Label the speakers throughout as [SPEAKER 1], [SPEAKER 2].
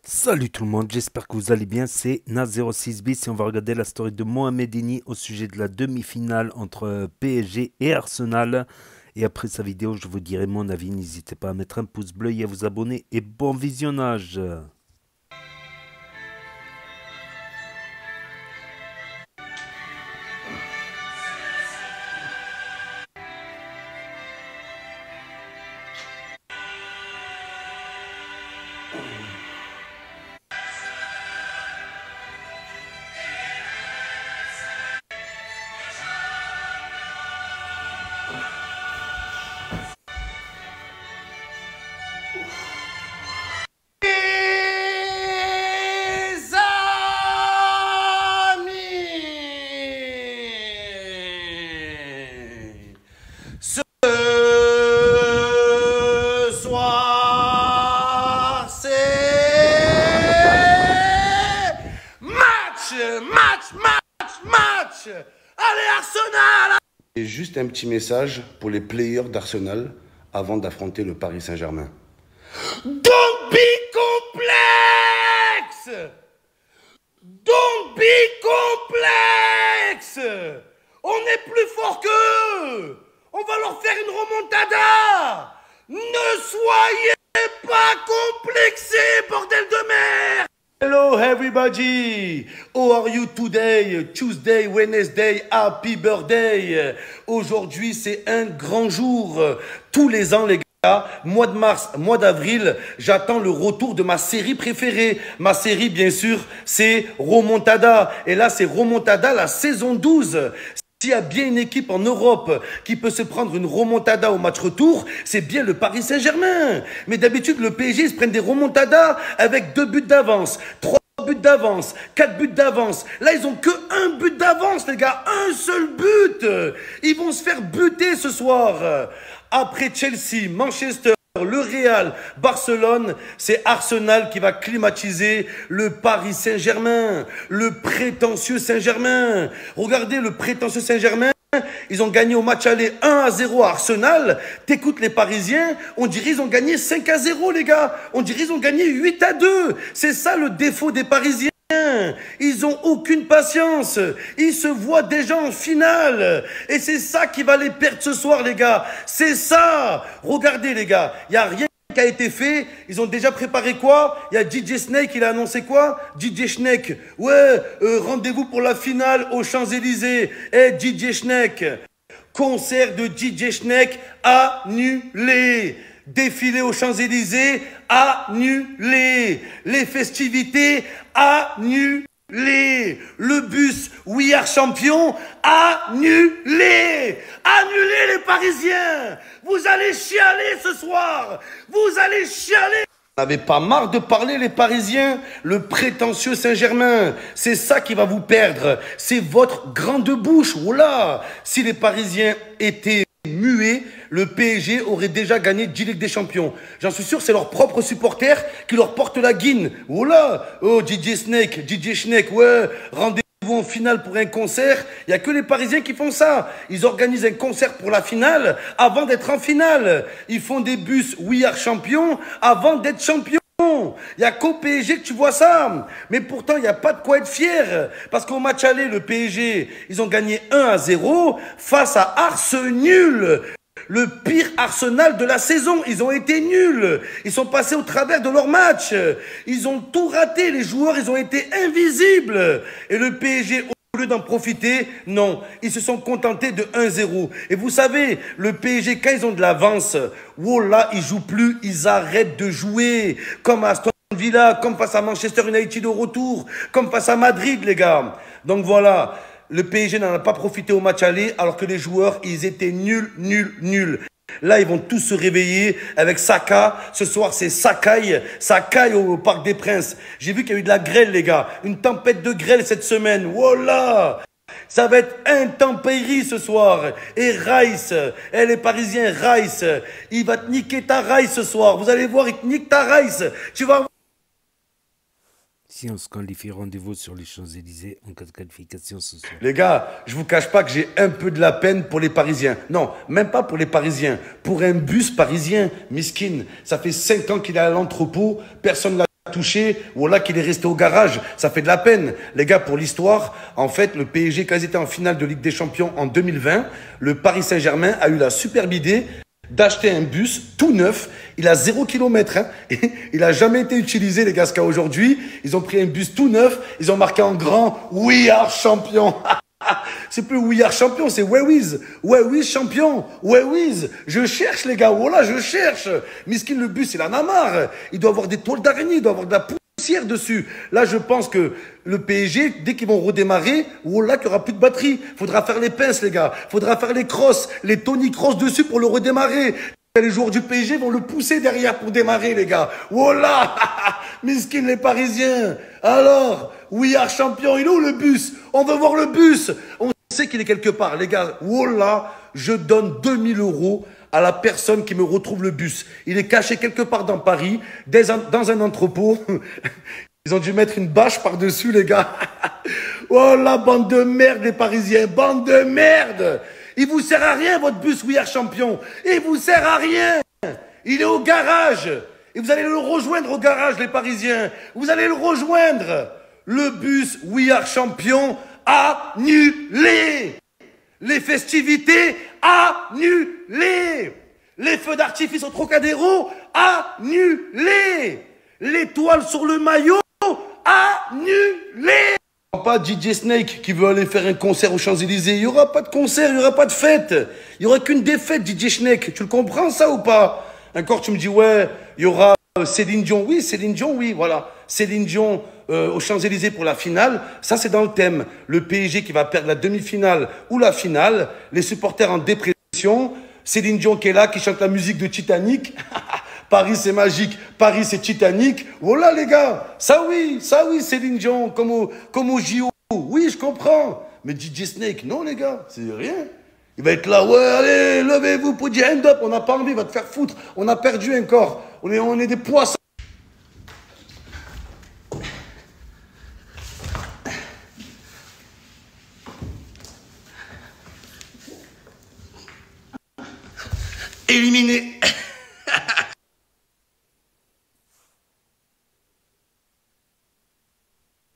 [SPEAKER 1] Salut tout le monde, j'espère que vous allez bien, c'est Naz06 bis et on va regarder la story de Mohamedini au sujet de la demi-finale entre PSG et Arsenal. Et après sa vidéo, je vous dirai mon avis, n'hésitez pas à mettre un pouce bleu et à vous abonner et bon visionnage.
[SPEAKER 2] Les amis, ce soir c'est match. Allez Arsenal!
[SPEAKER 3] Et juste un petit message pour les players d'Arsenal avant d'affronter le Paris Saint-Germain.
[SPEAKER 2] Don't be complex! Don't be complex! On est plus fort qu'eux! On va leur faire une remontada! Ne soyez pas complexés, bordel de merde! Hello everybody! How are you today? Tuesday, Wednesday, happy birthday! Aujourd'hui, c'est un grand jour. Tous les ans, les gars, mois de mars, mois d'avril, j'attends le retour de ma série préférée. Ma série, bien sûr, c'est Remontada. Et là, c'est Remontada, la saison 12. S'il y a bien une équipe en Europe qui peut se prendre une remontada au match retour, c'est bien le Paris Saint-Germain. Mais d'habitude, le PSG, ils se prennent des remontadas avec 2 buts d'avance, 3 buts d'avance, 4 buts d'avance. Là, ils ont que 1 but d'avance, les gars. Un seul but. Ils vont se faire buter ce soir. Après Chelsea, Manchester, le Real, Barcelone, c'est Arsenal qui va climatiser le Paris Saint-Germain, le prétentieux Saint-Germain. Regardez le prétentieux Saint-Germain, ils ont gagné au match aller 1-0 à Arsenal. T'écoutes les Parisiens, on dirait ils ont gagné 5-0 les gars. On dirait ils ont gagné 8-2. C'est ça le défaut des Parisiens. Ils ont aucune patience. Ils se voient déjà en finale. Et c'est ça qui va les perdre ce soir, les gars. C'est ça. Regardez, les gars. Il n'y a rien qui a été fait. Ils ont déjà préparé quoi? Il y a DJ Snake, il a annoncé quoi? DJ Snake. Ouais, rendez-vous pour la finale aux Champs-Élysées. DJ Snake. Concert de DJ Snake annulé. Défilé aux Champs-Élysées, annulé. Les festivités, annulé. Le bus We Are Champion, annulé. Annulé les Parisiens. Vous allez chialer ce soir. Vous allez chialer. Vous n'avez pas marre de parler les Parisiens? Le prétentieux Saint-Germain, c'est ça qui va vous perdre. C'est votre grande bouche. Oula. Si les Parisiens étaient muet, le PSG aurait déjà gagné 10 Ligues des Champions. J'en suis sûr, c'est leurs propres supporters qui leur portent la guine. Oh là, oh DJ Snake, ouais, rendez-vous en finale pour un concert. Il n'y a que les Parisiens qui font ça. Ils organisent un concert pour la finale avant d'être en finale. Ils font des bus We Are Champions avant d'être champions. Il n'y a qu'au PSG que tu vois ça. Mais pourtant, il n'y a pas de quoi être fier. Parce qu'au match aller, le PSG, ils ont gagné 1-0 face à Arsenal. Le pire Arsenal de la saison. Ils ont été nuls. Ils sont passés au travers de leur match. Ils ont tout raté. Les joueurs, ils ont été invisibles. Et le PSG, au lieu d'en profiter, non, ils se sont contentés de 1-0. Et vous savez, le PSG, quand ils ont de l'avance, oh là, ils jouent plus, ils arrêtent de jouer. Comme à Aston Villa, comme face à Manchester United au retour, comme face à Madrid, les gars. Donc voilà, le PSG n'en a pas profité au match aller, alors que les joueurs, ils étaient nuls. Là, ils vont tous se réveiller avec Saka. Ce soir, c'est Sakai au Parc des Princes. J'ai vu qu'il y a eu de la grêle, les gars. Une tempête de grêle cette semaine. Voilà. Ça va être intempérie ce soir. Et Rice, les Parisiens, Rice, il va te niquer ta Rice ce soir. Vous allez voir, il te nique ta Rice. Tu vas...
[SPEAKER 1] Si on se qualifie, rendez-vous sur les Champs-Élysées en cas de qualification ce soir.
[SPEAKER 2] Les gars, je vous cache pas que j'ai un peu de la peine pour les Parisiens. Non, même pas pour les Parisiens. Pour un bus parisien, miskin. Ça fait 5 ans qu'il est à l'entrepôt, personne ne l'a
[SPEAKER 3] touché, voilà qu'il est resté au garage. Ça fait de la peine. Les gars, pour l'histoire, en fait, le PSG, quand ils étaient en finale de Ligue des Champions en 2020, le Paris Saint-Germain a eu la superbe idée d'acheter un bus tout neuf. Il a 0 km. Hein. Il a jamais été utilisé, les gars, jusqu'à aujourd'hui. Ils ont pris un bus tout neuf. Ils ont marqué en grand « We are champion ». C'est plus We are champion, c'est Where is champion. Where is. Je cherche, les gars. Voilà, je cherche. Miskin, le bus, il en a marre. Il doit avoir des toiles d'araignée, il doit avoir de la poussière dessus. Là, je pense que le PSG, dès qu'ils vont redémarrer, voilà qu'il n'y aura plus de batterie. Faudra faire les pinces, les gars. Faudra faire les crosses, les Tony Cross dessus pour le redémarrer. Les joueurs du PSG vont le pousser derrière pour démarrer, les gars. Voilà. Miskin, les Parisiens. Alors, we are champion. Il est où le bus? On veut voir le bus. On sait qu'il est quelque part, les gars. Voilà, je donne 2000 € à la personne qui me retrouve le bus. Il est caché quelque part dans Paris, dans un entrepôt. Ils ont dû mettre une bâche par-dessus, les gars. Oh la bande de merde, les Parisiens. Bande de merde. Il vous sert à rien, votre bus We Are Champion. Il vous sert à rien. Il est au garage. Et vous allez le rejoindre au garage, les Parisiens. Vous allez le rejoindre. Le bus We Are Champion annulé. Les festivités annulées. Les feux d'artifice au Trocadéro annulés. L'étoile sur le maillot annulée. Pas DJ Snake qui veut aller faire un concert aux Champs-Élysées. Il n'y aura pas de concert, il n'y aura pas de fête. Il n'y aura qu'une défaite, DJ Snake. Tu le comprends, ça, ou pas? Encore, tu me dis, ouais, il y aura Céline Dion. Oui, Céline Dion, oui, voilà. Céline Dion aux Champs-Élysées pour la finale. Ça, c'est dans le thème. Le PSG qui va perdre la demi-finale ou la finale. Les supporters en dépression. Céline Dion qui est là, qui chante la musique de Titanic. Paris, c'est magique. Paris, c'est Titanic. Voilà, les gars. Ça, oui, Céline Dion, comme au JO. Oui, je comprends. Mais DJ Snake, non, les gars, c'est rien. Il va être là, ouais, allez, levez-vous pour dire end up. On n'a pas envie, il va te faire foutre. On a perdu encore. On est des poissons. Éliminé.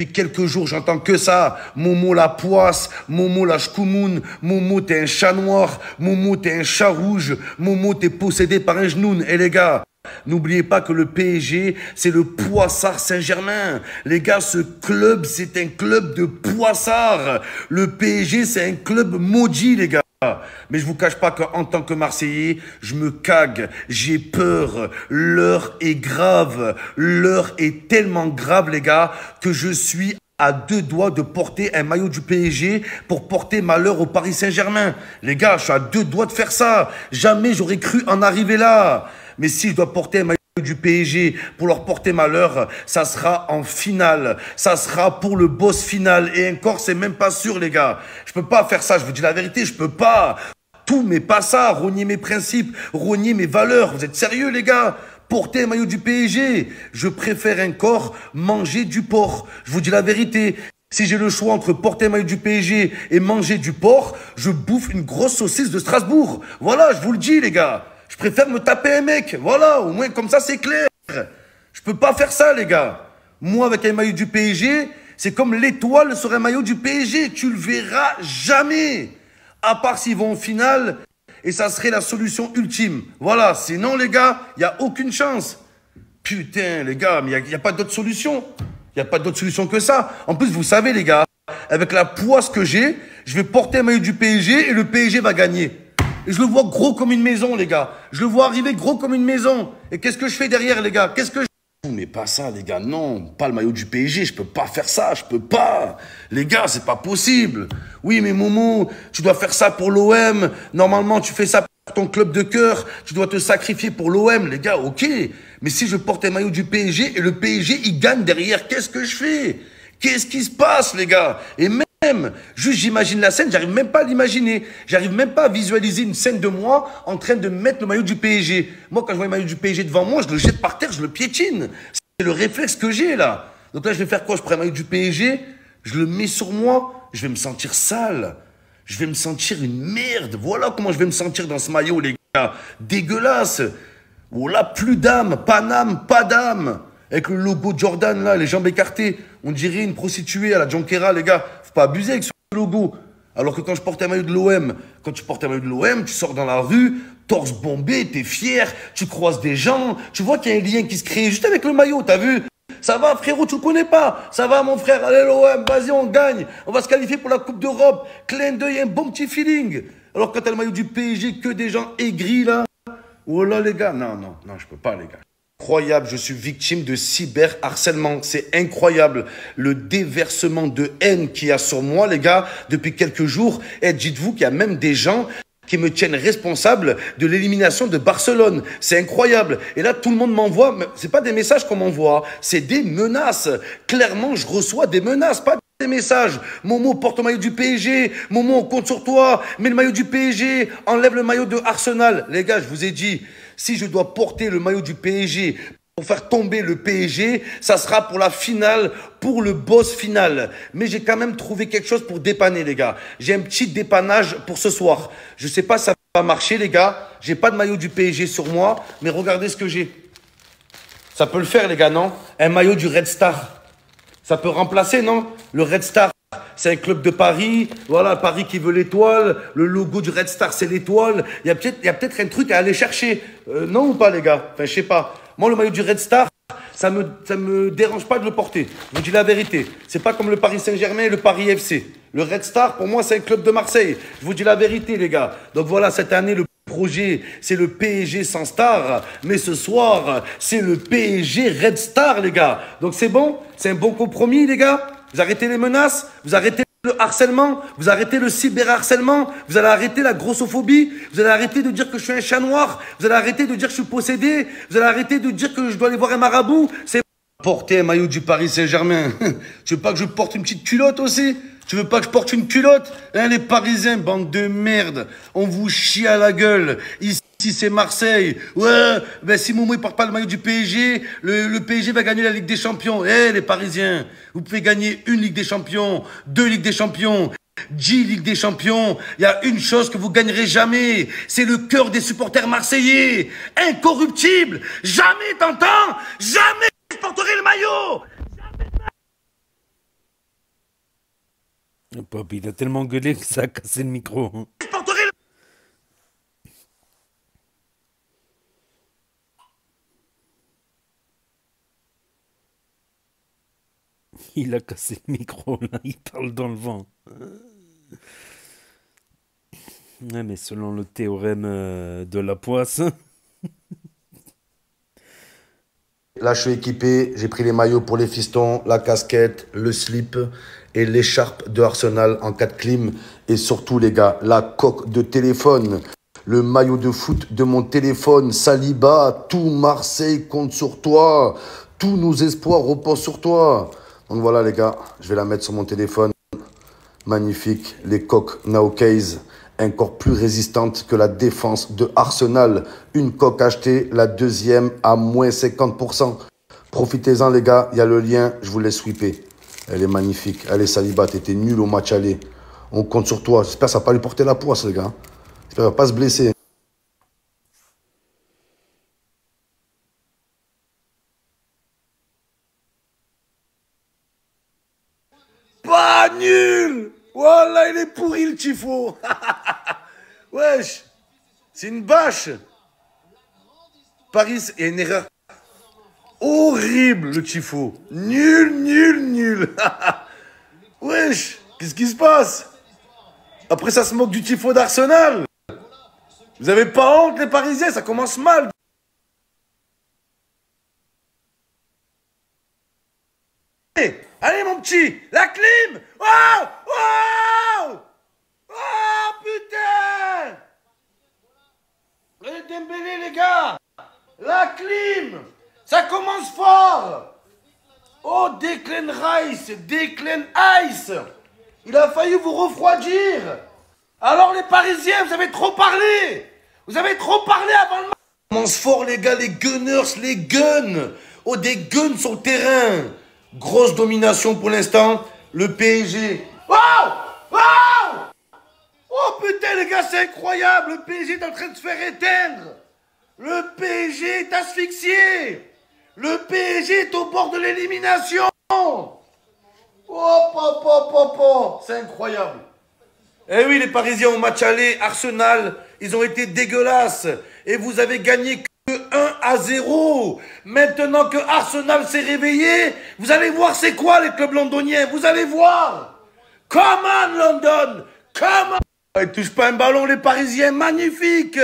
[SPEAKER 3] Depuis quelques jours, j'entends que ça. Momo la poisse, Momo la shkoumoun, Momo t'es un chat noir, Momo t'es un chat rouge, Momo t'es possédé par un genoun. Et les gars, n'oubliez pas que le PSG, c'est le Poissard Saint-Germain. Les gars, ce club, c'est un club de poissards. Le PSG, c'est un club maudit, les gars. Mais je vous cache pas qu'en tant que Marseillais, je me cague, j'ai peur, l'heure est grave, l'heure est tellement grave, les gars, que je suis à 2 doigts de porter un maillot du PSG pour porter malheur au Paris Saint-Germain. Les gars, je suis à 2 doigts de faire ça. Jamais j'aurais cru en arriver là. Mais si je dois porter un maillot du PSG pour leur porter malheur, ça sera en finale, ça sera pour le boss final, et encore c'est même pas sûr, les gars. Je peux pas faire ça, je vous dis la vérité, je peux pas. Tout, mais pas ça, rogner mes principes, rogner mes valeurs. Vous êtes sérieux, les gars? Porter un maillot du PSG, je préfère encore manger du porc. Je vous dis la vérité. Si j'ai le choix entre porter un maillot du PSG et manger du porc, je bouffe une grosse saucisse de Strasbourg. Voilà, je vous le dis, les gars. Je préfère me taper un mec. Voilà, au moins comme ça, c'est clair. Je peux pas faire ça, les gars. Moi, avec un maillot du PSG, c'est comme l'étoile sur un maillot du PSG. Tu le verras jamais. À part s'ils vont en finale, et ça serait la solution ultime. Voilà, sinon, les gars, il n'y a aucune chance. Putain, les gars, mais il n'y a pas d'autre solution. Il n'y a pas d'autre solution que ça. En plus, vous savez, les gars, avec la poisse que j'ai, je vais porter un maillot du PSG et le PSG va gagner. Et je le vois gros comme une maison, les gars. Je le vois arriver gros comme une maison. Et qu'est-ce que je fais derrière, les gars? Qu'est-ce que je... Mais pas ça, les gars. Non, pas le maillot du PSG. Je peux pas faire ça. Je peux pas. Les gars, c'est pas possible. Oui, mais Momo, tu dois faire ça pour l'OM. Normalement, tu fais ça pour ton club de cœur. Tu dois te sacrifier pour l'OM. Les gars, ok. Mais si je porte un maillot du PSG et le PSG, il gagne derrière, qu'est-ce que je fais? Qu'est-ce qui se passe, les gars? Et même, juste j'imagine la scène, j'arrive même pas à l'imaginer. J'arrive même pas à visualiser une scène de moi en train de mettre le maillot du PSG. Moi, quand je vois le maillot du PSG devant moi, je le jette par terre, je le piétine. C'est le réflexe que j'ai, là. Donc là, je vais faire quoi? Je prends le maillot du PSG, je le mets sur moi, je vais me sentir sale. Je vais me sentir une merde. Voilà comment je vais me sentir dans ce maillot, les gars. Dégueulasse. Voilà, plus d'âme, pas d'âme, pas d'âme. Avec le logo Jordan, là, les jambes écartées. On dirait une prostituée à la Junquera, les gars. Faut pas abuser avec ce logo. Alors que quand je porte un maillot de l'OM, quand tu portes un maillot de l'OM, tu sors dans la rue, torse bombé, t'es fier, tu croises des gens, tu vois qu'il y a un lien qui se crée juste avec le maillot, t'as vu? Ça va, frérot, tu le connais pas. Ça va, mon frère, allez l'OM, vas-y, on gagne. On va se qualifier pour la Coupe d'Europe. Clin d'œil, un bon petit feeling. Alors quand t'as le maillot du PSG, que des gens aigris, là. Oh là, les gars, non, je peux pas, les gars. Incroyable, je suis victime de cyberharcèlement. C'est incroyable le déversement de haine qu'il y a sur moi, les gars, depuis quelques jours. Et dites-vous qu'il y a même des gens qui me tiennent responsable de l'élimination de Barcelone. C'est incroyable. Et là, tout le monde m'envoie, c'est pas des messages qu'on m'envoie, c'est des menaces. Clairement, je reçois des menaces, pas des messages. Momo, porte le maillot du PSG. Momo, on compte sur toi. Mets le maillot du PSG. Enlève le maillot de Arsenal. Les gars, je vous ai dit, si je dois porter le maillot du PSG pour faire tomber le PSG, ça sera pour la finale, pour le boss final. Mais j'ai quand même trouvé quelque chose pour dépanner, les gars. J'ai un petit dépannage pour ce soir. Je sais pas si ça va marcher, les gars. J'ai pas de maillot du PSG sur moi, mais regardez ce que j'ai. Ça peut le faire, les gars, non? Un maillot du Red Star. Ça peut remplacer, non? Le Red Star, c'est un club de Paris. Voilà, Paris qui veut l'étoile. Le logo du Red Star, c'est l'étoile. Il y a peut-être un truc à aller chercher. Non ou pas, les gars? Enfin, je sais pas. Moi, le maillot du Red Star, ça me dérange pas de le porter. Je vous dis la vérité. C'est pas comme le Paris Saint-Germain et le Paris FC. Le Red Star, pour moi, c'est un club de Marseille. Je vous dis la vérité, les gars. Donc voilà, cette année, le projet, c'est le PSG sans star. Mais ce soir, c'est le PSG Red Star, les gars. Donc c'est bon? C'est un bon compromis, les gars? Vous arrêtez les menaces? Vous arrêtez le harcèlement? Vous arrêtez le cyberharcèlement? Vous allez arrêter la grossophobie? Vous allez arrêter de dire que je suis un chat noir? Vous allez arrêter de dire que je suis possédé? Vous allez arrêter de dire que je dois aller voir un marabout? C'est porter un maillot du Paris Saint-Germain. Tu veux pas que je porte une petite culotte aussi? Tu veux pas que je porte une culotte? Hein, les Parisiens, bande de merde. On vous chie à la gueule. Ici, c'est Marseille. Ouais, ben si Momo il porte pas le maillot du PSG, le PSG va gagner la Ligue des Champions. Eh, les Parisiens, vous pouvez gagner une Ligue des Champions, 2 Ligues des Champions, 10 Ligues des Champions. Il y a une chose que vous gagnerez jamais. C'est le cœur des supporters marseillais. Incorruptible. Jamais, t'entends? Jamais je porterai le maillot.
[SPEAKER 1] Pop, il a tellement gueulé que ça a cassé le micro.
[SPEAKER 3] Je porterai le...
[SPEAKER 1] Il a cassé le micro, là. Il parle dans le vent. Ouais, mais selon le théorème de Laplace...
[SPEAKER 3] Là, je suis équipé. J'ai pris les maillots pour les fistons, la casquette, le slip et l'écharpe de Arsenal en 4 clim. Et surtout, les gars, la coque de téléphone. Le maillot de foot de mon téléphone. Saliba, tout Marseille compte sur toi. Tous nos espoirs reposent sur toi. Donc voilà, les gars, je vais la mettre sur mon téléphone. Magnifique. Les coques Now Case. Encore plus résistante que la défense de Arsenal. Une coque achetée, la deuxième à moins 50%. Profitez-en, les gars, il y a le lien, je vous laisse sweeper. Elle est magnifique. Allez, Saliba, t'étais nul au match aller. On compte sur toi. J'espère que ça va pas lui porter la poisse, les gars. J'espère qu'il va pas se blesser. Pas nul! Voilà, il est pourri, le tifo. Wesh, c'est une bâche. Paris, il y a une erreur horrible, le tifo. Nul. Wesh, qu'est-ce qui se passe? Après, ça se moque du tifo d'Arsenal. Vous avez pas honte, les Parisiens, ça commence mal. Allez, mon petit, la clim. Oh, putain. Allez, Dembélé, les gars. La clim. Ça commence fort. Oh, Declan Rice, Declan Ice. Il a failli vous refroidir. Alors, les Parisiens, vous avez trop parlé. Vous avez trop parlé avant le match. Ça commence fort, les gars, les Gunners, les Guns. Oh, des Guns sur le terrain. Grosse domination pour l'instant. Le PSG. Oh putain, les gars, c'est incroyable. Le PSG est en train de se faire éteindre. Le PSG est asphyxié. Le PSG est au bord de l'élimination. Oh, c'est incroyable. Eh oui, les Parisiens au match aller, Arsenal, ils ont été dégueulasses. Et vous avez gagné que 1-0. Maintenant que Arsenal s'est réveillé, vous allez voir c'est quoi les clubs londoniens. Vous allez voir. Come on, London. Come on. Ils touchent pas un ballon, les Parisiens. Magnifique.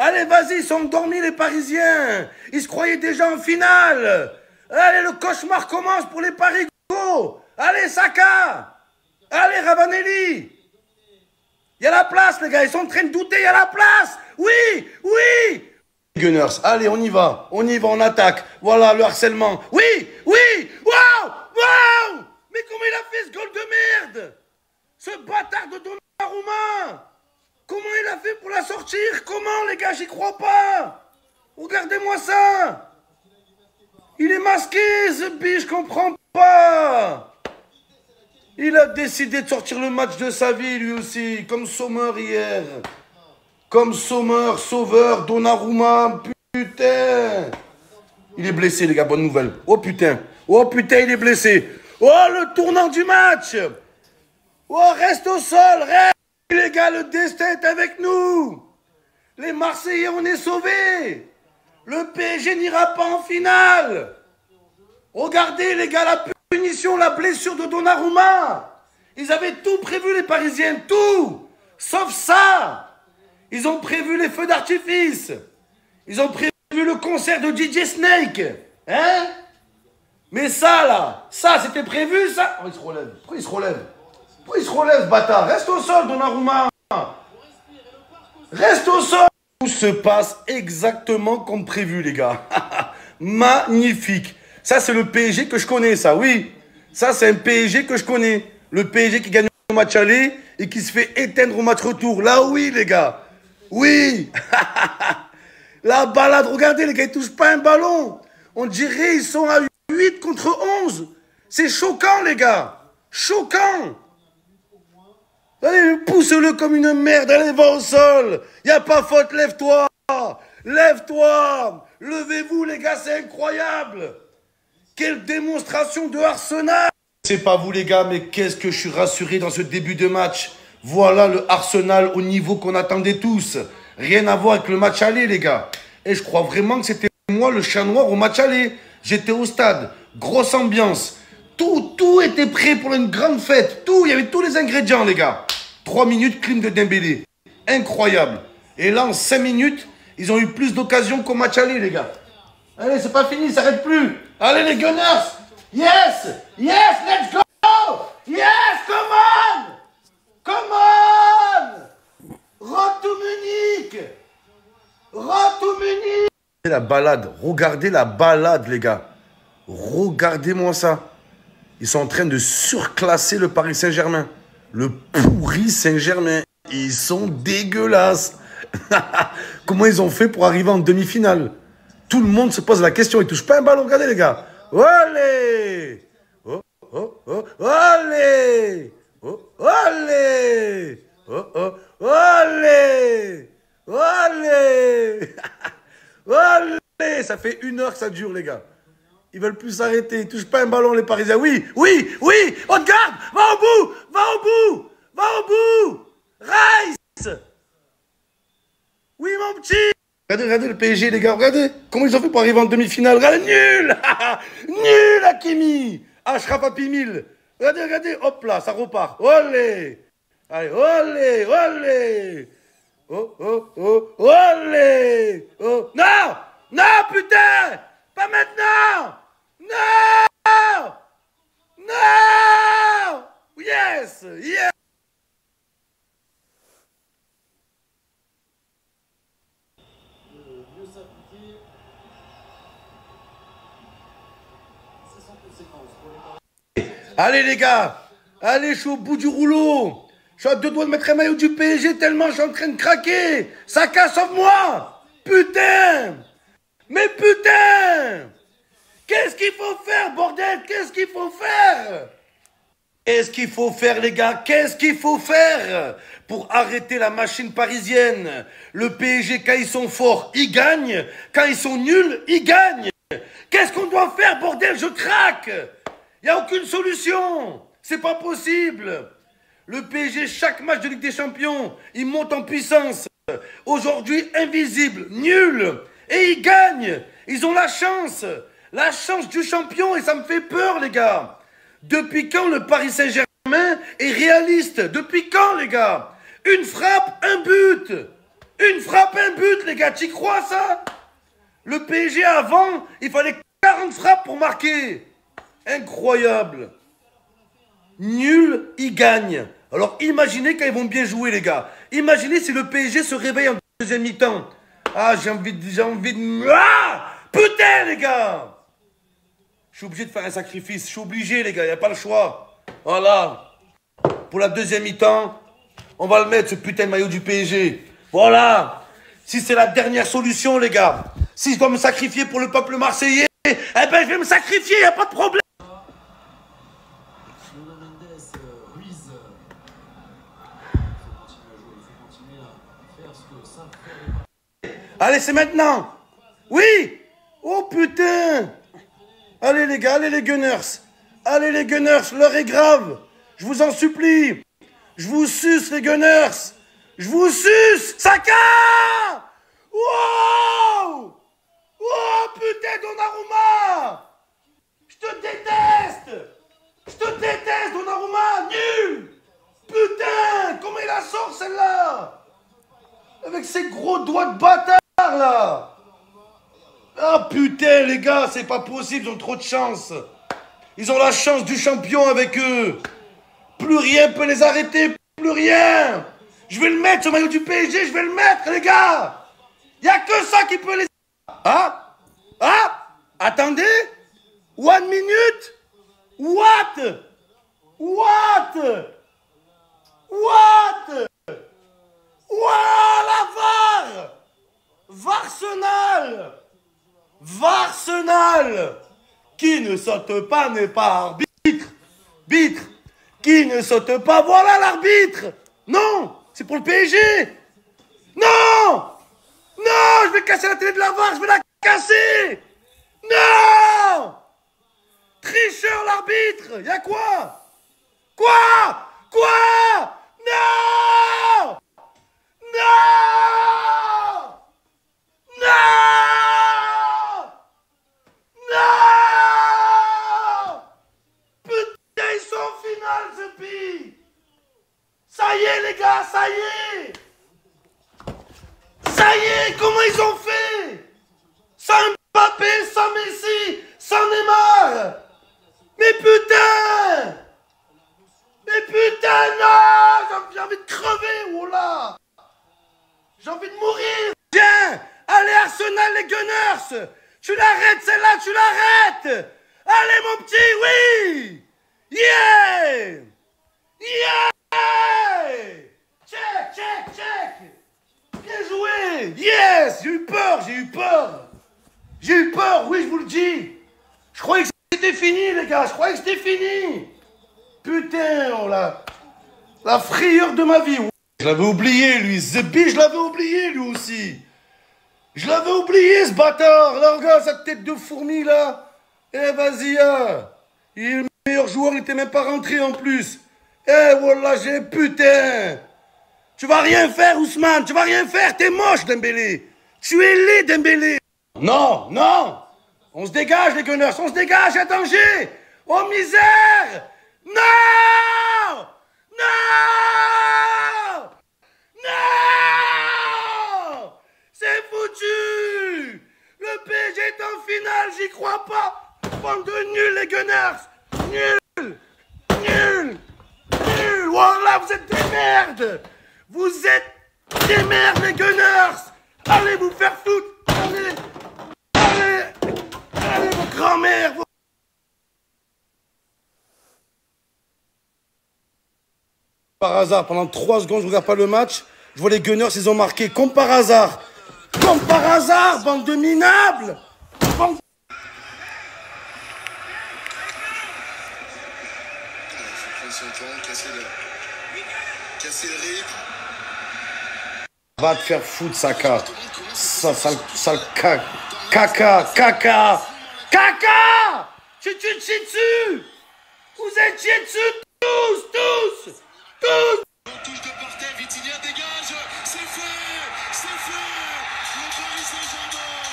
[SPEAKER 3] Allez, vas-y, ils sont endormis, les Parisiens. Ils se croyaient déjà en finale. Allez, le cauchemar commence pour les Parigots. Allez, Saka. Allez, Ravanelli. Il y a la place, les gars. Ils sont en train de douter. Il y a la place. Oui, oui. Gunners, allez, on y va, on attaque. Voilà le harcèlement. Oui, oui, wow, wow. Mais comment il a fait ce goal de merde? Ce bâtard de Donnarumma. Comment il a fait pour la sortir? Comment, les gars, j'y crois pas. Regardez-moi ça. Il est masqué, ce biche, je comprends pas. Il a décidé de sortir le match de sa vie, lui aussi, comme Sommer hier. Comme Sommer, Sauveur, Donnarumma, putain. Il est blessé, les gars, bonne nouvelle. Oh putain, il est blessé. Oh, le tournant du match. Oh, reste au sol, reste. Les gars, le destin est avec nous. Les Marseillais, on est sauvés. Le PSG n'ira pas en finale. Regardez, les gars, la punition, la blessure de Donnarumma. Ils avaient tout prévu, les Parisiens, tout. Sauf ça. Ils ont prévu les feux d'artifice. Ils ont prévu le concert de DJ Snake. Hein? Mais ça, là, ça, c'était prévu, ça. Oh, il se relève. Pourquoi il se relève? Pourquoi il se relève, bâtard? Reste au sol, Donnarumma. Reste au sol. Tout se passe exactement comme prévu, les gars. Magnifique. Ça, c'est le PSG que je connais, ça, oui. Ça, c'est un PSG que je connais. Le PSG qui gagne au match aller et qui se fait éteindre au match retour. Là, oui, les gars. Oui. La balade, regardez, les gars, ils touchent pas un ballon. On dirait ils sont à 8 contre 11. C'est choquant, les gars. Choquant. Allez, pousse-le comme une merde. Allez, va au sol. Y a pas faute, lève-toi. Lève-toi. Levez-vous, les gars, c'est incroyable. Quelle démonstration de Arsenal. C'est pas vous, les gars, mais qu'est-ce que je suis rassuré dans ce début de match. Voilà le Arsenal au niveau qu'on attendait tous. Rien à voir avec le match aller, les gars. Et je crois vraiment que c'était moi le chat noir au match aller. J'étais au stade. Grosse ambiance. Tout était prêt pour une grande fête. Tout, il y avait tous les ingrédients, les gars. 3 minutes, crime de Dembélé. Incroyable. Et là, en 5 minutes, ils ont eu plus d'occasions qu'au match aller, les gars. Allez, c'est pas fini, ça s'arrête plus. Allez, les Gunners. Yes, let's go. Yes, come on. Come on. Road to Munich. Road to Munich. La balade, regardez la balade, les gars. Regardez-moi ça. Ils sont en train de surclasser le Paris Saint-Germain. Le pourri Saint-Germain. Ils sont dégueulasses. Comment ils ont fait pour arriver en demi-finale? Tout le monde se pose la question. Ils touchent pas un ballon. Regardez, les gars. Allez. Oh, oh, oh. Allez. Oh, allez. Oh, oh. Allez. Allez. Allez. Ça fait 1 heure que ça dure, les gars. Ils veulent plus s'arrêter. Ils touchent pas un ballon, les Parisiens. Oui. On te garde. Va au bout. Rice. Oui, mon petit. Regardez le PSG, les gars. Regardez comment ils ont fait pour arriver en demi-finale. Regardez, nul. Nul, Hakimi. Achraf Hakimi. Regardez. Hop là, ça repart. Olé. Allez, olé. Oh. Olé. Oh. Non, putain. Pas maintenant. Non. Yes. Allez, les gars. Allez, je suis au bout du rouleau. Je suis à 2 doigts de mettre un maillot du PSG tellement je suis en train de craquer. Saka, sauve-moi. Putain. Mais putain. Qu'est-ce qu'il faut faire, bordel? Qu'est-ce qu'il faut faire? Qu'est-ce qu'il faut faire, les gars? Qu'est-ce qu'il faut faire pour arrêter la machine parisienne? Le PSG, quand ils sont forts, ils gagnent. Quand ils sont nuls, ils gagnent.
[SPEAKER 2] Qu'est-ce qu'on doit faire, bordel? Je craque. Il n'y a aucune solution. C'est pas possible. Le PSG, chaque match de Ligue des Champions, il monte en puissance. Aujourd'hui, invisible, nul. Et ils gagnent. Ils ont la chance. La chance du champion. Et ça me fait peur, les gars. Depuis quand le Paris Saint-Germain est réaliste? Depuis quand, les gars? Une frappe, un but. Une frappe, un but, les gars. T'y crois, ça? Le PSG, avant, il fallait 40 frappes pour marquer. Incroyable. Nul, ils gagnent. Alors imaginez quand ils vont bien jouer, les gars. Imaginez si le PSG se réveille en deuxième mi-temps. Ah, j'ai envie de... Ah, putain, les gars. Je suis obligé de faire un sacrifice. Je suis obligé, les gars. Il n'y a pas le choix. Voilà. Pour la deuxième mi-temps, on va le mettre, ce putain de maillot du PSG. Voilà. Si c'est la dernière solution, les gars. Si je dois me sacrifier pour le peuple marseillais, eh ben je vais me sacrifier, il n'y a pas de problème. Allez, c'est maintenant. Oui. Oh putain. Allez les gars, allez les Gunners. Allez les Gunners, l'heure est grave. Je vous en supplie. Je vous suce les Gunners. Je vous suce. Saka. Wow. Oh putain, Donnarumma. Je te déteste. Je te déteste, Donnarumma. Nul. Putain, comment il la sort celle-là? Avec ses gros doigts de bâtard là. Ah putain les gars, c'est pas possible, ils ont trop de chance. Ils ont la chance du champion avec eux. Plus rien peut les arrêter, plus rien. Je vais le mettre ce maillot du PSG, je vais le mettre les gars. Il n'y a que ça qui peut les... Ah? Ah? Attendez. 1 minute. What? What? What? Ouah, la VAR! Varsenal! Varsenal! Qui ne saute pas n'est pas arbitre. Bitre. Qui ne saute pas, voilà l'arbitre! Non! C'est pour le PSG! Non! Non! Je vais casser la télé de la VAR, je vais la casser! Non! Tricheur l'arbitre! Y'a quoi? Quoi? Quoi? Non! Non! Non! Non! Putain, ils sont en finale, ce pays! Ça y est, les gars, ça y est! Ça y est, comment ils ont fait? Sans Mbappé, sans Messi, sans Neymar! Mais putain! Mais putain, non! J'ai envie de crever, oh là! J'ai envie de mourir! Tiens! Allez, Arsenal, les Gunners! Tu l'arrêtes, celle-là, tu l'arrêtes! Allez, mon petit, oui! Yeah! Yeah! Check, check, check! Bien joué! Yes! J'ai eu peur, j'ai eu peur! J'ai eu peur, oui, je vous le dis! Je croyais que c'était fini, les gars! Je croyais que c'était fini! Putain, oh là! La frayeur de ma vie! Je l'avais oublié, lui. Zebi, je l'avais oublié, lui aussi. Je l'avais oublié, ce bâtard. Là, regarde sa tête de fourmi, là. Eh, vas-y, hein. Il est le meilleur joueur, il n'était même pas rentré, en plus. Eh, voilà, j'ai... Putain. Tu vas rien faire, Ousmane. Tu vas rien faire. T'es moche, Dembélé. Tu es laid, Dembélé. Non, non. On se dégage, les Gunners. On se dégage, à danger. Oh, misère. Non. Non. Non! C'est foutu! Le PSG est en finale, j'y crois pas! Bande de nuls, les Gunners! Nuls! Nuls! Nuls! Voilà, vous êtes des merdes! Vous êtes des merdes, les Gunners! Allez vous faire foutre! Allez! Allez! Allez, vos grand-mères! Par hasard, pendant 3 secondes, je regarde pas le match. Je vois les Gunners, ils ont marqué. Comme par hasard. Comme par hasard, bande de minables. Bande... Casser le rythme. Va te faire foutre, Saka. Sale caca. Caca! Tu te chies dessus! Vous êtes chiés dessus tous!
[SPEAKER 4] On touche de Portel, Vitinha dégage, c'est fait! C'est fait! Le Paris Saint-Germain!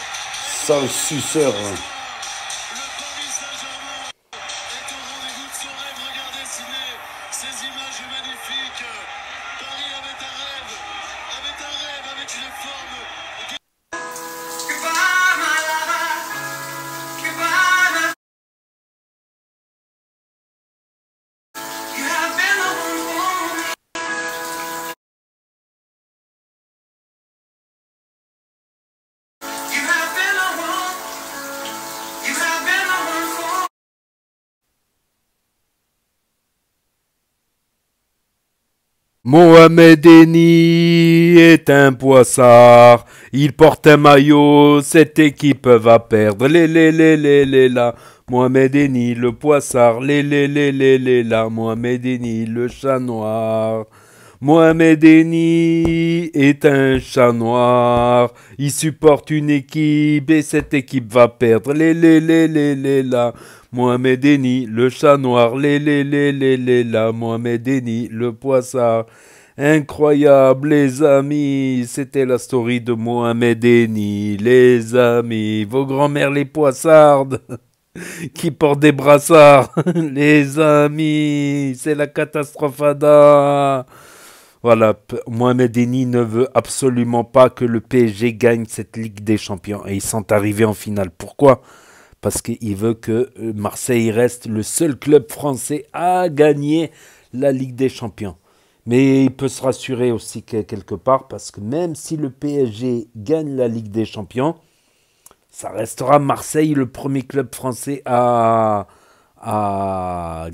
[SPEAKER 3] Sale suceur.
[SPEAKER 4] Le Paris Saint-Germain est au rendez-vous de son rêve. Regardez ces images magnifiques. Paris avait un rêve, avec une forme.
[SPEAKER 1] Mohamed Eni est un poissard, il porte un maillot, cette équipe va perdre, les la. Mohamed Eni le poissard, les la. Mohamed Eni le chat noir. Mohamed Eni est un chat noir, il supporte une équipe et cette équipe va perdre, les la. Mohamed Eni, le chat noir, la. Mohamed Eni, le poissard. Incroyable, les amis, c'était la story de Mohamed Eni, les amis, vos grands-mères les poissardes, qui portent des brassards, les amis, c'est la catastrophe Ada. Voilà, Mohamed Eni ne veut absolument pas que le PSG gagne cette Ligue des Champions et ils sont arrivés en finale. Pourquoi ? Parce qu'il veut que Marseille reste le seul club français à gagner la Ligue des Champions. Mais il peut se rassurer aussi quelque part, parce que même si le PSG gagne la Ligue des Champions, ça restera Marseille le premier club français à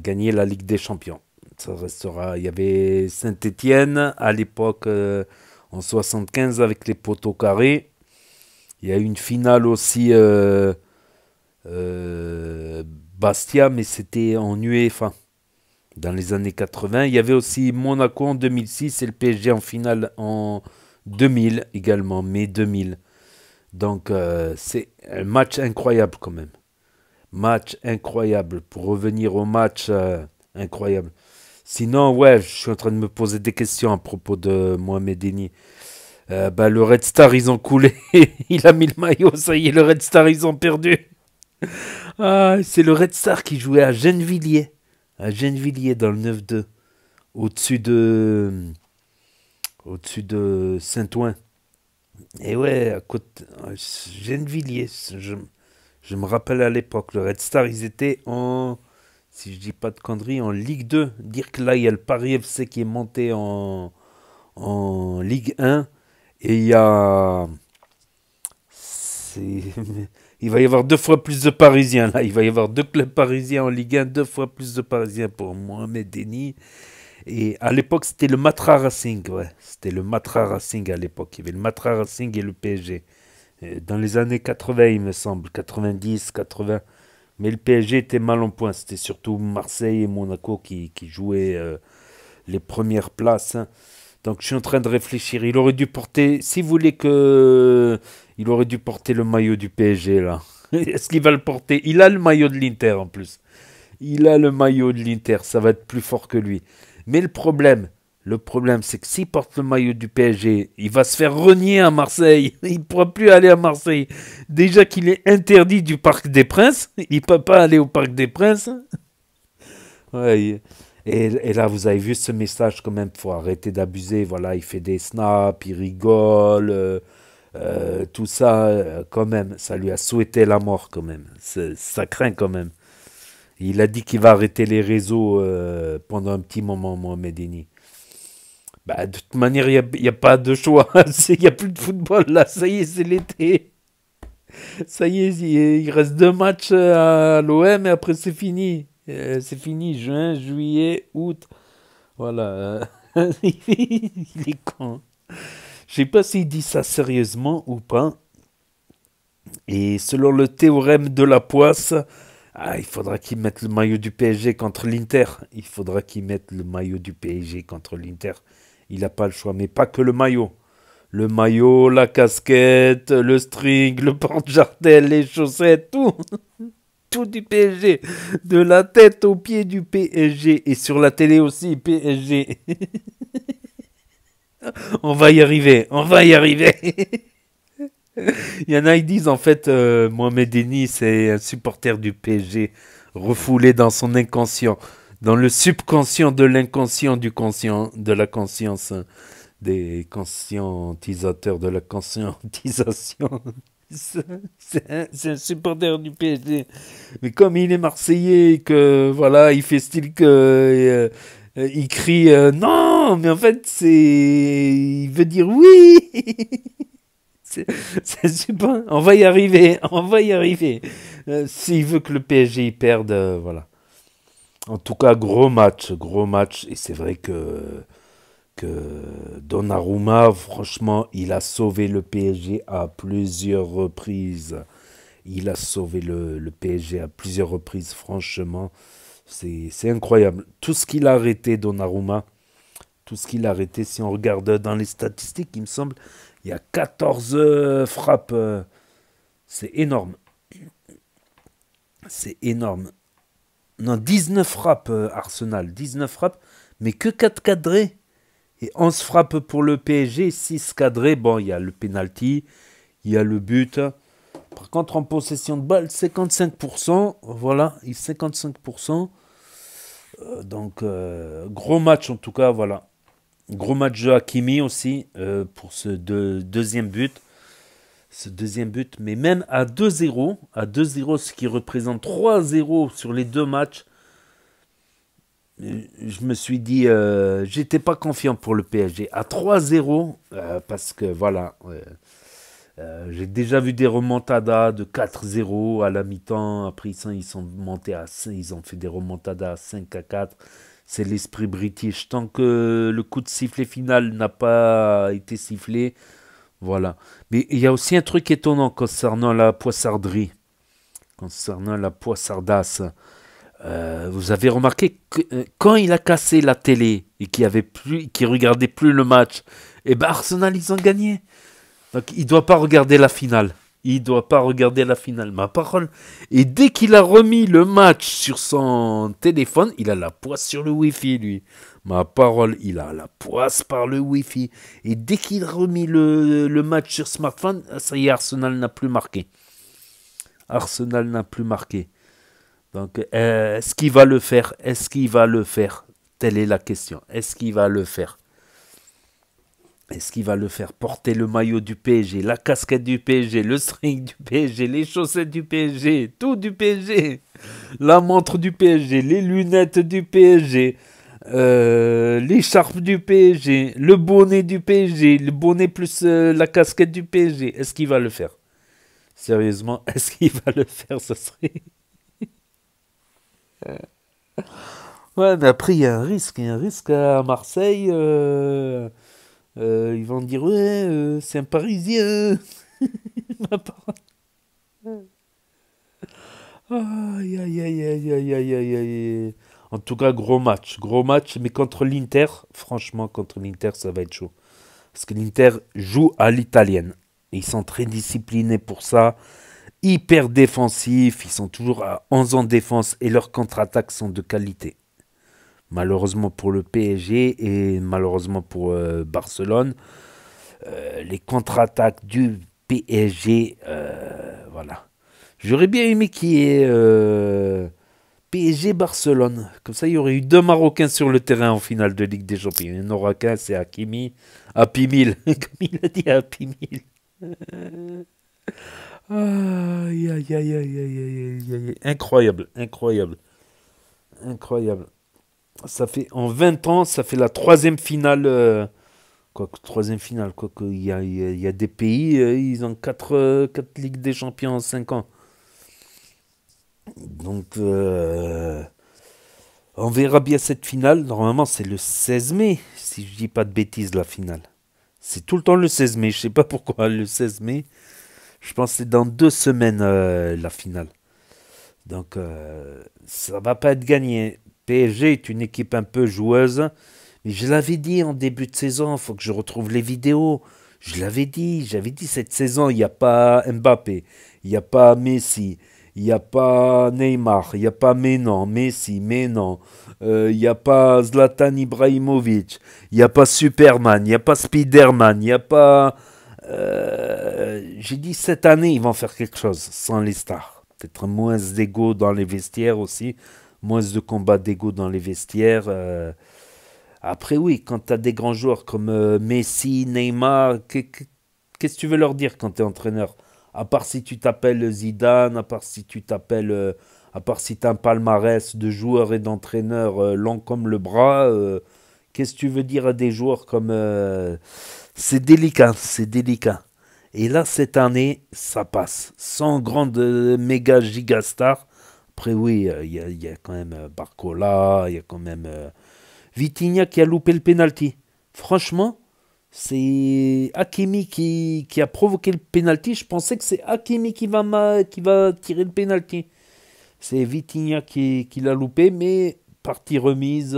[SPEAKER 1] gagner la Ligue des Champions. Ça restera. Il y avait Saint-Étienne à l'époque, en 75, avec les poteaux carrés. Il y a eu une finale aussi... Bastia, mais c'était en UEFA dans les années 80. Il y avait aussi Monaco en 2006 et le PSG en finale en 2000 également, mai 2000. Donc c'est un match incroyable quand même. Match incroyable. Pour revenir au match incroyable. Sinon, ouais, je suis en train de me poser des questions à propos de Mohamed Eni. Le Red Star, ils ont coulé. Il a mis le maillot, ça y est, le Red Star, ils ont perdu. Ah, c'est le Red Star qui jouait à Gennevilliers dans le 9-2, au-dessus de Saint-Ouen. Et ouais, à côté, Gennevilliers, je me rappelle à l'époque, le Red Star, ils étaient si je dis pas de conneries, en Ligue 2. Dire que là, il y a le Paris FC qui est monté en Ligue 1, et il y a... Il va y avoir 2 fois plus de Parisiens là. Il va y avoir 2 clubs parisiens en Ligue 1, 2 fois plus de Parisiens pour Mohamed Eni. Et à l'époque, c'était le Matra Racing. Ouais, c'était le Matra Racing à l'époque. Il y avait le Matra Racing et le PSG. Dans les années 80, il me semble. 90, 80. Mais le PSG était mal en point. C'était surtout Marseille et Monaco qui jouaient les premières places. Hein. Donc je suis en train de réfléchir. Il aurait dû porter, si vous voulez que... Il aurait dû porter le maillot du PSG là. Est-ce qu'il va le porter? Il a le maillot de l'Inter en plus. Il a le maillot de l'Inter. Ça va être plus fort que lui. Mais le problème, c'est que s'il porte le maillot du PSG, il va se faire renier à Marseille. Il ne pourra plus aller à Marseille. Déjà qu'il est interdit du Parc des Princes. Il ne peut pas aller au Parc des Princes. Ouais. Et là, vous avez vu ce message quand même. Il faut arrêter d'abuser. Voilà, il fait des snaps, il rigole. Tout ça, quand même, ça lui a souhaité la mort quand même. Ça craint quand même. Il a dit qu'il va arrêter les réseaux pendant un petit moment, Mohamed Eni. De toute manière, il n'y a pas de choix. Il n'y a plus de football là. Ça y est, c'est l'été. Ça y est, il reste 2 matchs à l'OM et après c'est fini. C'est fini, juin, juillet, août. Voilà. Il est con. Je sais pas s'il dit ça sérieusement ou pas. Et selon le théorème de la poisse, il faudra qu'il mette le maillot du PSG contre l'Inter. Il faudra qu'il mette le maillot du PSG contre l'Inter. Il n'a pas le choix, mais pas que le maillot. Le maillot, la casquette, le string, le porte-jartel, les chaussettes, tout. Tout du PSG. De la tête aux pieds du PSG. Et sur la télé aussi, PSG. On va y arriver, on va y arriver. Il y en a qui disent en fait, Mohamed Eni, c'est un supporter du PSG, refoulé dans son inconscient, dans le subconscient de l'inconscient du conscient, de la conscience, des conscientisateurs de la conscientisation. C'est un supporter du PSG. Mais comme il est marseillais, que voilà, il fait style que il crie non, mais en fait il veut dire oui. C'est super. On va y arriver, on va y arriver. S'il veut que le PSG y perde, voilà. En tout cas, gros match, et c'est vrai que Donnarumma, franchement, il a sauvé le PSG à plusieurs reprises. Il a sauvé le PSG à plusieurs reprises, franchement. C'est incroyable. Tout ce qu'il a arrêté, Donnarumma, tout ce qu'il a arrêté, si on regarde dans les statistiques, il me semble, il y a 14 frappes. C'est énorme. C'est énorme. Non, 19 frappes, Arsenal. 19 frappes, mais que 4 cadrés. Et 11 frappes pour le PSG, 6 cadrés. Bon, il y a le penalty, il y a le but. Par contre, en possession de balle, 55%. Voilà, 55%. Donc, gros match en tout cas, voilà. Gros match de Hakimi aussi pour ce deuxième but. Ce deuxième but, mais même à 2-0, ce qui représente 3-0 sur les deux matchs, je me suis dit, j'étais pas confiant pour le PSG. À 3-0, parce que voilà, j'ai déjà vu des remontadas de 4-0 à la mi-temps. Après, ils sont montés à 5, ils ont fait des remontadas à 5-4. C'est l'esprit british. Tant que le coup de sifflet final n'a pas été sifflé, voilà. Mais il y a aussi un truc étonnant concernant la poissarderie, concernant la poissardasse. Vous avez remarqué que quand il a cassé la télé et qu'il regardait plus le match, et ben Arsenal ils ont gagné. Donc il doit pas regarder la finale. Il doit pas regarder la finale, ma parole. Et dès qu'il a remis le match sur son téléphone, il a la poisse sur le Wi-Fi, lui. Ma parole, il a la poisse par le Wi-Fi. Et dès qu'il a remis le match sur smartphone, ça y est, Arsenal n'a plus marqué. Arsenal n'a plus marqué. Donc, est-ce qu'il va le faire? Est-ce qu'il va le faire? Telle est la question. Est-ce qu'il va le faire? Est-ce qu'il va le faire? Porter le maillot du PSG, la casquette du PSG, le string du PSG, les chaussettes du PSG, tout du PSG, la montre du PSG, les lunettes du PSG, l'écharpe du PSG, le bonnet du PSG, le bonnet plus la casquette du PSG. Est-ce qu'il va le faire? Sérieusement, est-ce qu'il va le faire? Ce serait... Ouais, mais après, il y a un risque. Il y a un risque à Marseille. Ils vont dire, ouais, c'est un Parisien. Ma parole. Aïe, aïe, aïe, aïe, aïe, aïe, aïe, aïe. En tout cas, gros match, mais contre l'Inter, franchement, contre l'Inter, ça va être chaud. Parce que l'Inter joue à l'italienne. Ils sont très disciplinés pour ça, hyper défensifs, ils sont toujours à 11 en défense et leurs contre-attaques sont de qualité. Malheureusement pour le PSG et malheureusement pour Barcelone, les contre-attaques du PSG, voilà. J'aurais bien aimé qu'il y ait PSG-Barcelone. Comme ça, il y aurait eu deux Marocains sur le terrain en finale de Ligue des Champions. Il n'y en aura qu'un, c'est Hakimi. Happy Meal, comme il a dit, Happy Meal. Aïe, aïe, aïe, aïe, aïe, aïe, aïe, aïe. Incroyable, incroyable, incroyable. Ça fait, en 20 ans, ça fait la troisième finale. Troisième finale, quoique il y a des pays, ils ont 4 Ligues des Champions en 5 ans. Donc, on verra bien cette finale. Normalement, c'est le 16 mai, si je dis pas de bêtises, la finale. C'est tout le temps le 16 mai. Je sais pas pourquoi le 16 mai. Je pense que c'est dans 2 semaines la finale. Donc, ça va pas être gagné. PSG est une équipe un peu joueuse. Mais je l'avais dit en début de saison, il faut que je retrouve les vidéos. Je l'avais dit, j'avais dit cette saison, il n'y a pas Mbappé, il n'y a pas Messi, il n'y a pas Neymar, il n'y a pas Menon, Messi, Menon, il n'y a pas Zlatan Ibrahimovic, il n'y a pas Superman, il n'y a pas Spiderman, il n'y a pas... J'ai dit cette année, ils vont faire quelque chose sans les stars. Peut-être moins d'ego dans les vestiaires aussi, moins de combats d'ego dans les vestiaires. Après, oui, quand tu as des grands joueurs comme Messi, Neymar, qu'est-ce que tu veux leur dire quand tu es entraîneur? À part si tu t'appelles Zidane, à part si tu t'appelles, à part si tu as un palmarès de joueurs et d'entraîneurs long comme le bras, qu'est-ce que tu veux dire à des joueurs comme... c'est délicat, c'est délicat. Et là, cette année, ça passe. Sans grande méga giga star. Après, oui, il y a quand même Barcola, il y a quand même Vitinha qui a loupé le penalty. Franchement, c'est Hakimi qui a provoqué le penalty. Je pensais que c'est Hakimi qui va tirer le penalty. C'est Vitinha qui l'a loupé, mais partie remise,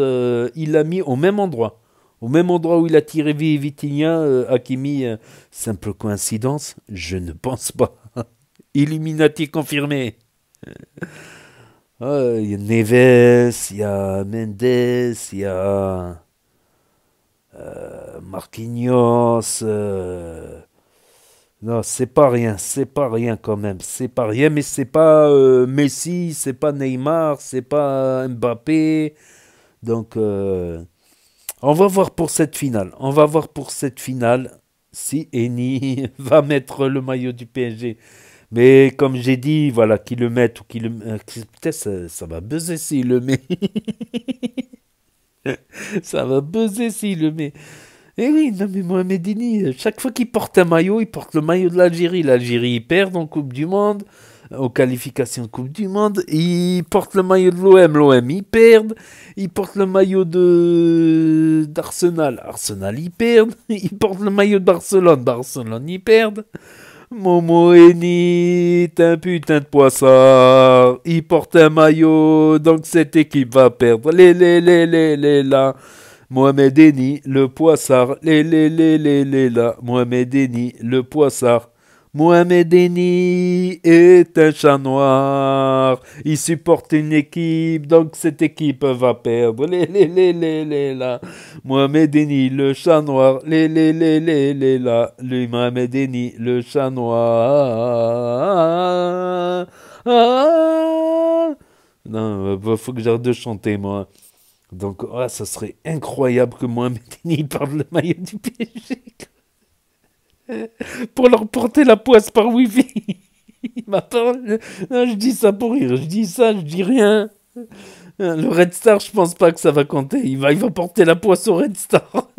[SPEAKER 1] il l'a mis au même endroit. Au même endroit où il a tiré Vitinha, Hakimi, simple coïncidence? Je ne pense pas. Illuminati confirmé. Il y a Neves, il y a Mendes, il y a Marquinhos. Non, c'est pas rien quand même. C'est pas rien, mais c'est pas Messi, c'est pas Neymar, c'est pas Mbappé. Donc, on va voir pour cette finale. On va voir pour cette finale si Eni va mettre le maillot du PSG. Mais comme j'ai dit, voilà, qu'il le mette ou qu'il le... peut-être ça va buzzer s'il le met. Ça va buzzer s'il le met. Eh oui, non mais Mohamed Eni, chaque fois qu'il porte un maillot, il porte le maillot de l'Algérie. L'Algérie, ils perdent en Coupe du Monde, aux qualifications de Coupe du Monde. Il porte le maillot de l'OM, ils perdent. Il porte le maillot d'Arsenal, Arsenal, ils perdent. Il porte le maillot de Barcelone, ils perdent. Momo Eni est un putain de poissard. Il porte un maillot, donc cette équipe va perdre. Là. Mohamed Eni, le poissard. Là. Mohamed Eni, le poissard. Mohamed Eni est un chat noir. Il supporte une équipe, donc cette équipe va perdre. Là. Mohamed Eni, le chat noir. Là. Lui, Mohamed Eni, le chat noir. Non, faut que j'arrête de chanter, moi. Donc, ça serait incroyable que Mohamed Eni parle le maillot du PSG. Pour leur porter la poisse par Wi-Fi. Non, je dis ça pour rire, je dis rien. Le Red Star, je pense pas que ça va compter. Il va porter la poisse au Red Star.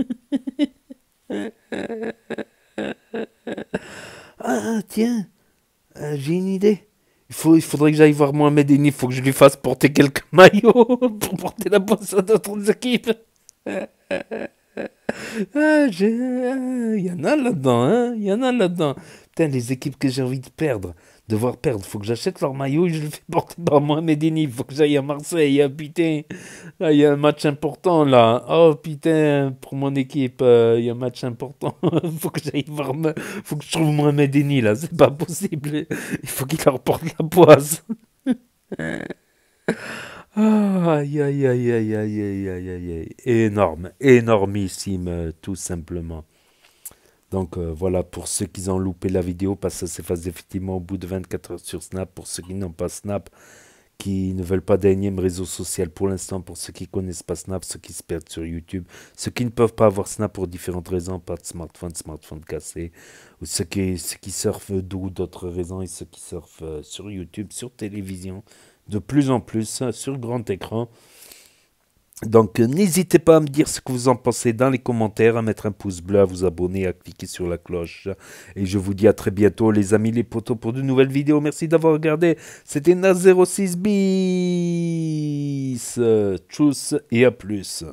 [SPEAKER 1] Tiens, j'ai une idée. Il faudrait que j'aille voir Mohamed Eni. Il faut que je lui fasse porter quelques maillots pour porter la poisse à d'autres équipes. Il y en a là-dedans, hein. Il y en a là-dedans. Putain, les équipes que j'ai envie de devoir perdre, faut que j'achète leur maillot et je le fais porter par Mohamed Eni. Il faut que j'aille à Marseille, hein, putain. Là, il y a un match important, là. Oh, putain, pour mon équipe, il y a un match important. Faut que j'aille voir, faut que je trouve Mohamed Eni, là. C'est pas possible. Il faut qu'il leur porte la poisse. Aïe, aïe, aïe, aïe, aïe, aïe, aïe, aïe, aïe. Énorme, énormissime, tout simplement. Donc voilà, pour ceux qui ont loupé la vidéo, parce que ça s'efface effectivement au bout de 24 heures sur Snap. Pour ceux qui n'ont pas Snap, qui ne veulent pas d'énième réseau social pour l'instant, pour ceux qui ne connaissent pas Snap, ceux qui se perdent sur YouTube, ceux qui ne peuvent pas avoir Snap pour différentes raisons, pas de smartphone cassé, ou ceux qui surfent d'où d'autres raisons, et ceux qui surfent sur YouTube, sur télévision, de plus en plus sur grand écran. Donc n'hésitez pas à me dire ce que vous en pensez dans les commentaires, à mettre un pouce bleu, à vous abonner, à cliquer sur la cloche. Et je vous dis à très bientôt les amis, les potos, pour de nouvelles vidéos. Merci d'avoir regardé. C'était Naz06 bis. Tchuss et à plus.